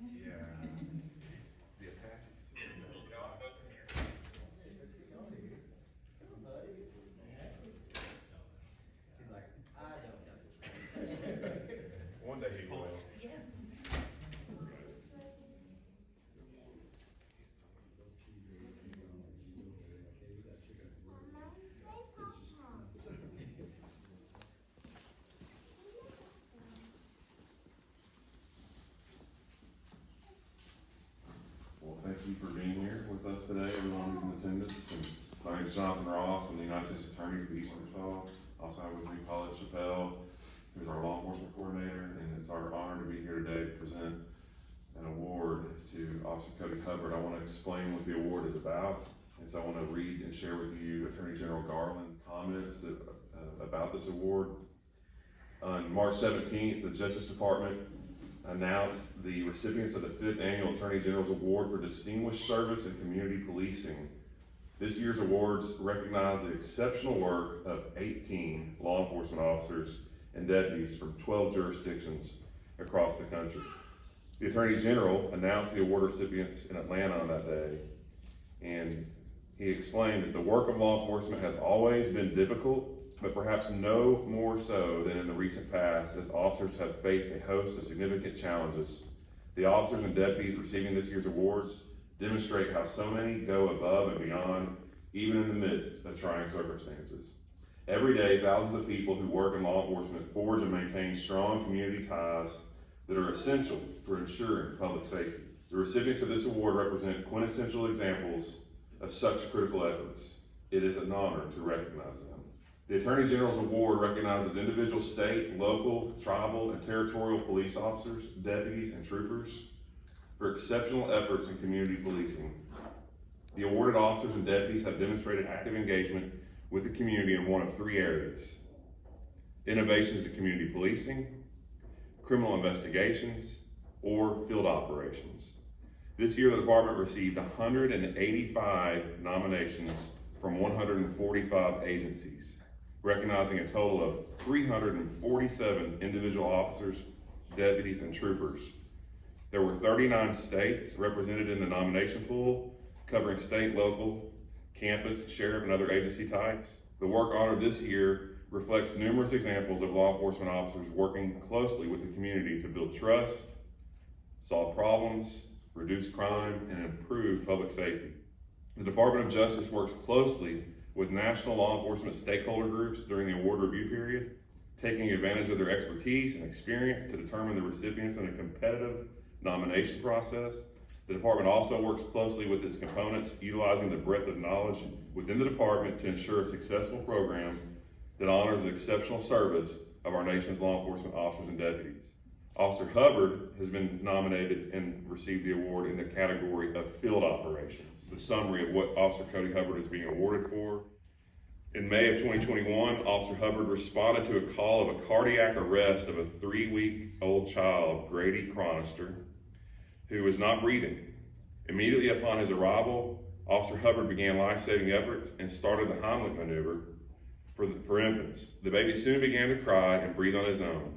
Yeah. The Apaches. He's like, I don't know. One day he will. Yes. Well, thank you for being here with us today, everyone who's in attendance. And my name is Jonathan Ross. I'm the United States Attorney for East Arkansas. Also have with me Paulette Chappelle, who's our law enforcement coordinator, and it's our honor to be here today to present an award to Officer Cody Hubbard. I want to explain what the award is about. And so I want to read and share with you Attorney General Garland's comments about this award. On March 17th, the Justice Department announced the recipients of the 5th Annual Attorney General's Award for Distinguished Service in Community Policing. This year's awards recognize the exceptional work of 18 law enforcement officers and deputies from 12 jurisdictions across the country. The Attorney General announced the award recipients in Atlanta on that day, and he explained that the work of law enforcement has always been difficult, but perhaps no more so than in the recent past, as officers have faced a host of significant challenges. The officers and deputies receiving this year's awards demonstrate how so many go above and beyond, even in the midst of trying circumstances. Every day, thousands of people who work in law enforcement forge and maintain strong community ties that are essential for ensuring public safety. The recipients of this award represent quintessential examples of such critical efforts. It is an honor to recognize them. The Attorney General's Award recognizes individual state, local, tribal, and territorial police officers, deputies, and troopers for exceptional efforts in community policing. The awarded officers and deputies have demonstrated active engagement with the community in one of 3 areas: innovations in community policing, criminal investigations, or field operations. This year, the department received 185 nominations from 145 agencies, recognizing a total of 347 individual officers, deputies, and troopers. There were 39 states represented in the nomination pool, covering state, local, campus, sheriff, and other agency types. The work honored this year reflects numerous examples of law enforcement officers working closely with the community to build trust, solve problems, reduce crime, and improve public safety. The Department of Justice works closely with national law enforcement stakeholder groups during the award review period, taking advantage of their expertise and experience to determine the recipients in a competitive nomination process. The department also works closely with its components, utilizing the breadth of knowledge within the department to ensure a successful program that honors the exceptional service of our nation's law enforcement officers and deputies. Officer Hubbard has been nominated and received the award in the category of field operations. The summary of what Officer Cody Hubbard is being awarded for. In May of 2021, Officer Hubbard responded to a call of a cardiac arrest of a 3-week-old child, Grady Chronister, who was not breathing. Immediately upon his arrival, Officer Hubbard began life-saving efforts and started the Heimlich maneuver for infants. The baby soon began to cry and breathe on his own.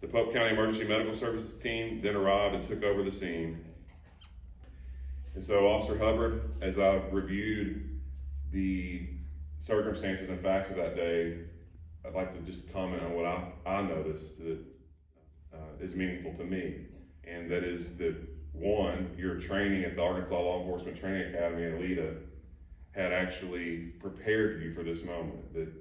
The Pope County Emergency Medical Services team then arrived and took over the scene. And so Officer Hubbard, as I reviewed the circumstances and facts of that day, I'd like to just comment on what I noticed that is meaningful to me. And that is that, one, your training at the Arkansas Law Enforcement Training Academy in Aleta had actually prepared you for this moment, that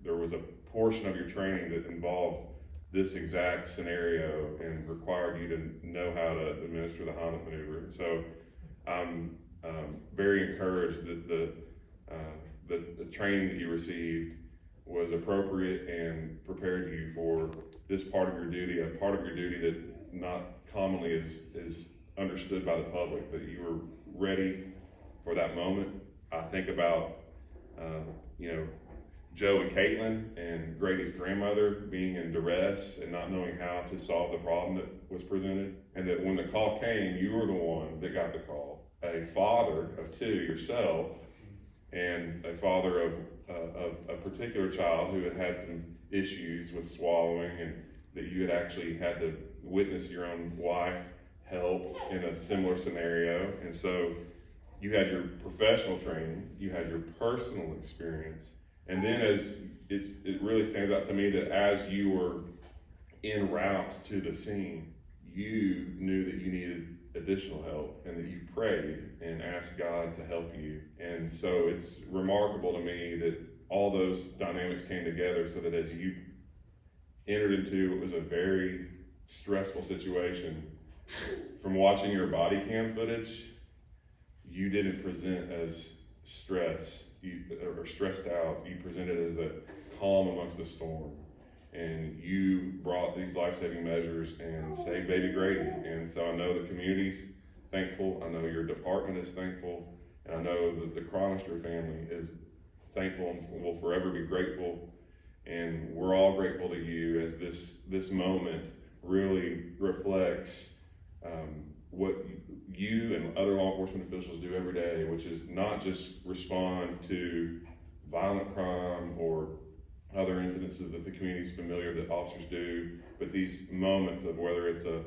there was a portion of your training that involved this exact scenario and required you to know how to administer the Heimlich maneuver. And so I'm very encouraged that the training that you received was appropriate and prepared you for this part of your duty, a part of your duty that not commonly is understood by the public, that you were ready for that moment. I think about, Joe and Caitlin and Grady's grandmother being in duress and not knowing how to solve the problem that was presented, and that when the call came, you were the one that got the call. A father of 2 yourself, and a father of a particular child who had some issues with swallowing, and that you had actually had to witness your own wife help in a similar scenario. And so you had your professional training, you had your personal experience, and then it really stands out to me that as you were en route to the scene, you knew that you needed additional help and that you prayed and asked God to help you. And so it's remarkable to me that all those dynamics came together so that as you entered into what was a very stressful situation, from watching your body cam footage, you didn't present as stressed or stressed out. You presented as a calm amongst the storm. And you brought these life-saving measures and saved baby Grady. And so I know the community's thankful. I know your department is thankful. And I know that the Chronister family is thankful and will forever be grateful. And we're all grateful to you as this moment really reflects what you and other law enforcement officials do every day, which is not just respond to violent crime or other incidences that the community is familiar that officers do, but these moments of whether it's a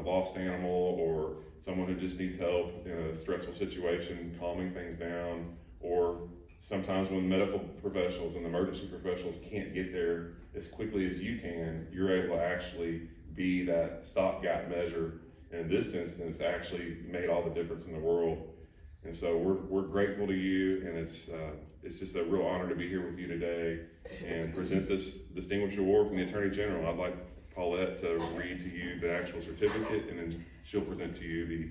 lost animal or someone who just needs help in a stressful situation, calming things down, or sometimes when medical professionals and emergency professionals can't get there as quickly as you can, you're able to actually be that stopgap measure. And in this instance, actually made all the difference in the world. And so we're grateful to you, and it's just a real honor to be here with you today and present this distinguished award from the Attorney General. I'd like Paulette to read to you the actual certificate, and then she'll present to you the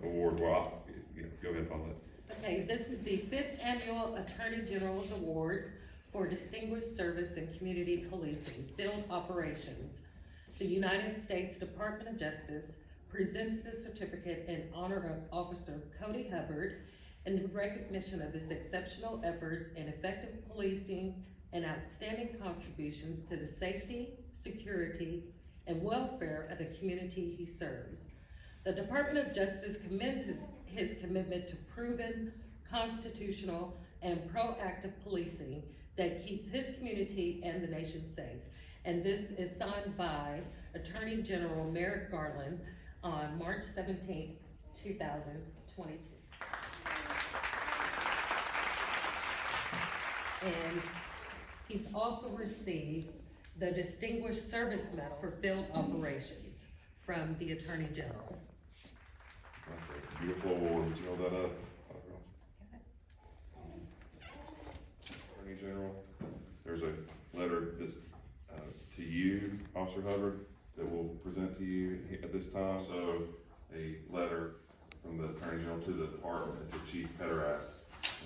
award. Well, go ahead, Paulette. Okay, this is the 5th Annual Attorney General's Award for Distinguished Service in Community Policing, Field Operations. The United States Department of Justice presents this certificate in honor of Officer Cody Hubbard in recognition of his exceptional efforts in effective policing and outstanding contributions to the safety, security, and welfare of the community he serves. The Department of Justice commends his commitment to proven, constitutional, and proactive policing that keeps his community and the nation safe. And this is signed by Attorney General Merrick Garland on March 17, 2022. And he's also received the Distinguished Service Medal for Field Operations from the Attorney General. Okay. Beautiful award. Would you hold that up? Attorney General, there's a letter to you, Officer Hubbard, that we'll present to you at this time. So a letter from the Attorney General to the department to Chief Pederak.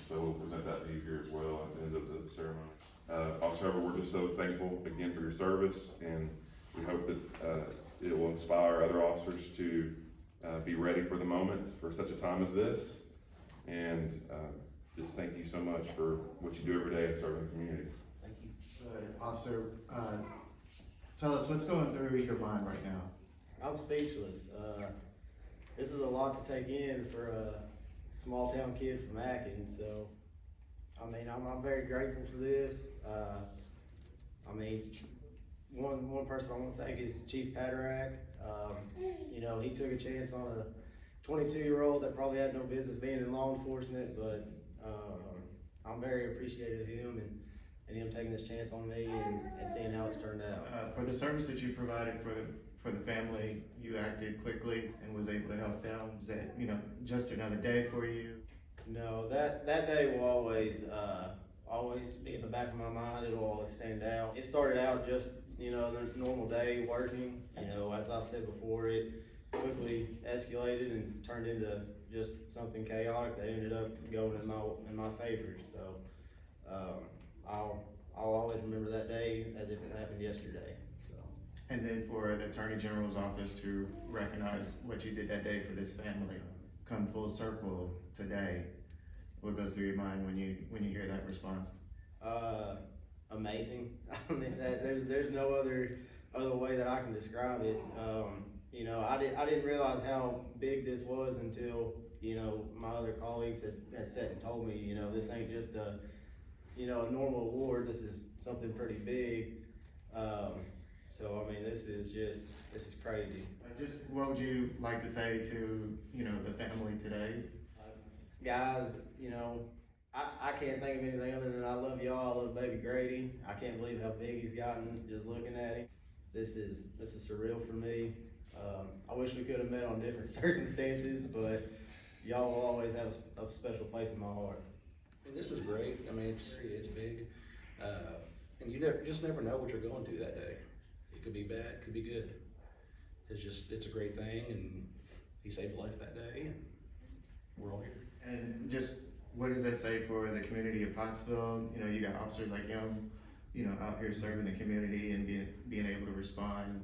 So we'll present that to you here as well at the end of the ceremony. Officer Hubbard, we're just so thankful again for your service, and we hope that it will inspire other officers to be ready for the moment for such a time as this. And just thank you so much for what you do every day in serving the community. Thank you. Officer, tell us what's going through your mind right now. I'm speechless. This is a lot to take in for a small town kid from Atkins. So, I mean, I'm very grateful for this. I mean, one person I want to thank is Chief Pederak. You know, he took a chance on a 22-year-old that probably had no business being in law enforcement, but I'm very appreciative of him and him taking this chance on me and seeing how it's turned out. For the service that you provided for the family, you acted quickly and was able to help them. Is that, just another day for you? No, that day will always be in the back of my mind. It'll always stand out. It started out just, the normal day working. As I've said before, it quickly escalated and turned into just something chaotic that ended up going in my favor. So I'll always remember that day as if it happened yesterday. So. And then for the Attorney General's office to recognize what you did that day for this family, come full circle today, what goes through your mind when you hear that response? Amazing. I mean, there's no other way that I can describe it. I didn't realize how big this was until my other colleagues had sat and told me, this ain't just a normal award. This is something pretty big. So, I mean, this is crazy. Just what would you like to say to, you know, the family today? Guys, you know, I can't think of anything other than I love y'all, I love baby Grady. I can't believe how big he's gotten just looking at him. This is surreal for me. I wish we could have met on different circumstances, but y'all will always have a special place in my heart. I mean, this is great. I mean, it's big, and you just never know what you're going through that day. It could be bad, it could be good. It's a great thing, and he saved a life that day, and we're all here. And just what does that say for the community of Pottsville? You know, you got officers like him, you know, out here serving the community and being able to respond.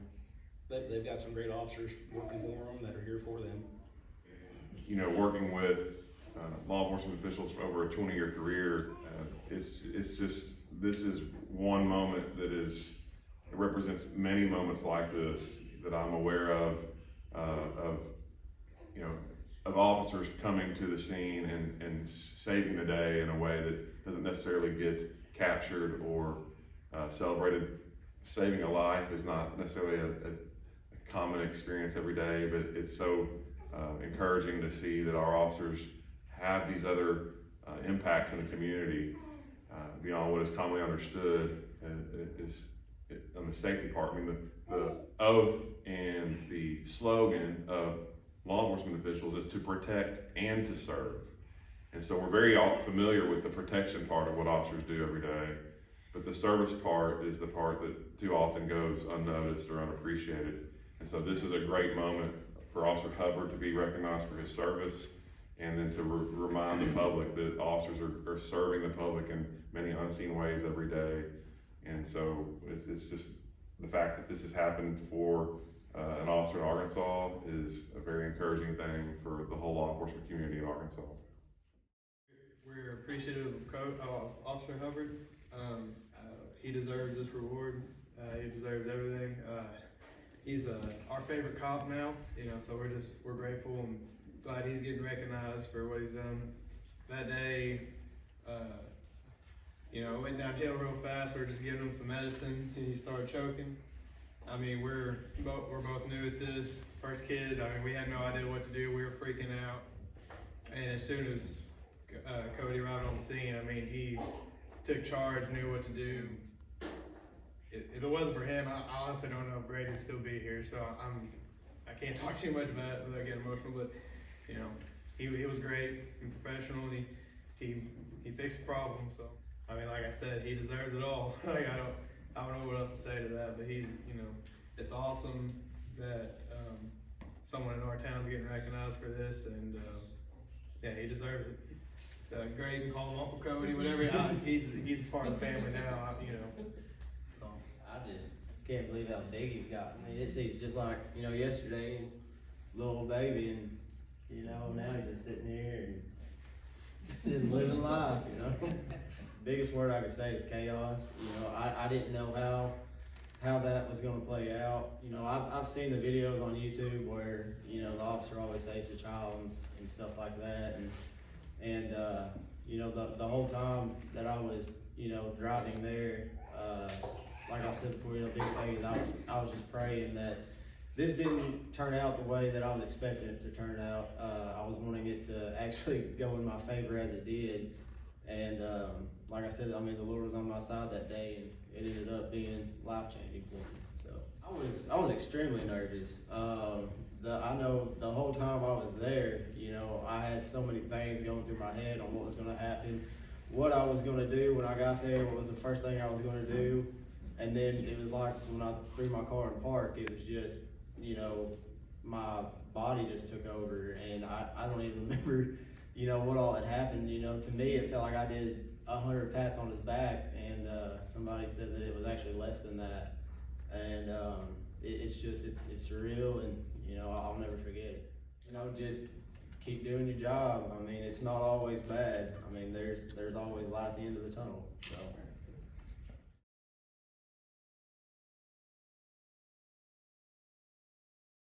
They've got some great officers working for them that are here for them. You know, working with law enforcement officials for over a 20-year career, it's just, this is one moment that it represents many moments like this that I'm aware of you know, of officers coming to the scene and saving the day in a way that doesn't necessarily get captured or celebrated. Saving a life is not necessarily a common experience every day, but it's so encouraging to see that our officers have these other impacts in the community beyond what is commonly understood. On the safety part, I mean, the oath and the slogan of law enforcement officials is to protect and to serve. And so we're very familiar with the protection part of what officers do every day, but the service part is the part that too often goes unnoticed or unappreciated. And so this is a great moment for Officer Hubbard to be recognized for his service, and then to remind the public that officers are serving the public in many unseen ways every day. And so it's just the fact that this has happened for an officer in Arkansas is a very encouraging thing for the whole law enforcement community in Arkansas. We're appreciative of Officer Hubbard. He deserves this reward. He deserves everything. He's our favorite cop now, you know, so we're grateful and glad he's getting recognized for what he's done. That day, you know, it went downhill real fast. We were just giving him some medicine and he started choking. I mean, we're both new at this. First kid, I mean, we had no idea what to do. We were freaking out. And as soon as Cody arrived on the scene, I mean, he took charge, knew what to do. If it wasn't for him, I honestly don't know if Grady would still be here. So I can't talk too much about it without getting emotional. But you know, he was great and professional. He fixed the problem. So I mean, like I said, he deserves it all. Like I don't know what else to say to that. But he's, you know, it's awesome that someone in our town is getting recognized for this, and yeah, he deserves it. Grady can call him Uncle Cody, whatever. He's part of the family now. You know. So. I just can't believe how big he's got. I mean, it seems just like, you know, yesterday, little baby, and, you know, now he's just sitting here and just living life, you know. Biggest word I could say is chaos. You know, I didn't know how that was gonna play out. You know, I've seen the videos on YouTube where, you know, the officer always saves the child and stuff like that, and you know, the whole time that I was, you know, driving there, like I said before, you know, big thing is I was just praying that this didn't turn out the way that I was expecting it to turn out. I was wanting it to actually go in my favor as it did, and like I said, I mean, the Lord was on my side that day, and it ended up being life-changing for me. So I was extremely nervous. I know the whole time I was there, you know, I had so many things going through my head on what was going to happen, what I was going to do when I got there, what was the first thing I was going to do. And then it was like when I threw my car in park, it was just, you know, my body just took over, and I don't even remember, you know, what all had happened. You know, to me, it felt like I did 100 pats on his back, and somebody said that it was actually less than that. And it's surreal, and, you know, I'll never forget it. You know, just keep doing your job. I mean, it's not always bad. I mean, there's always light at the end of the tunnel, so.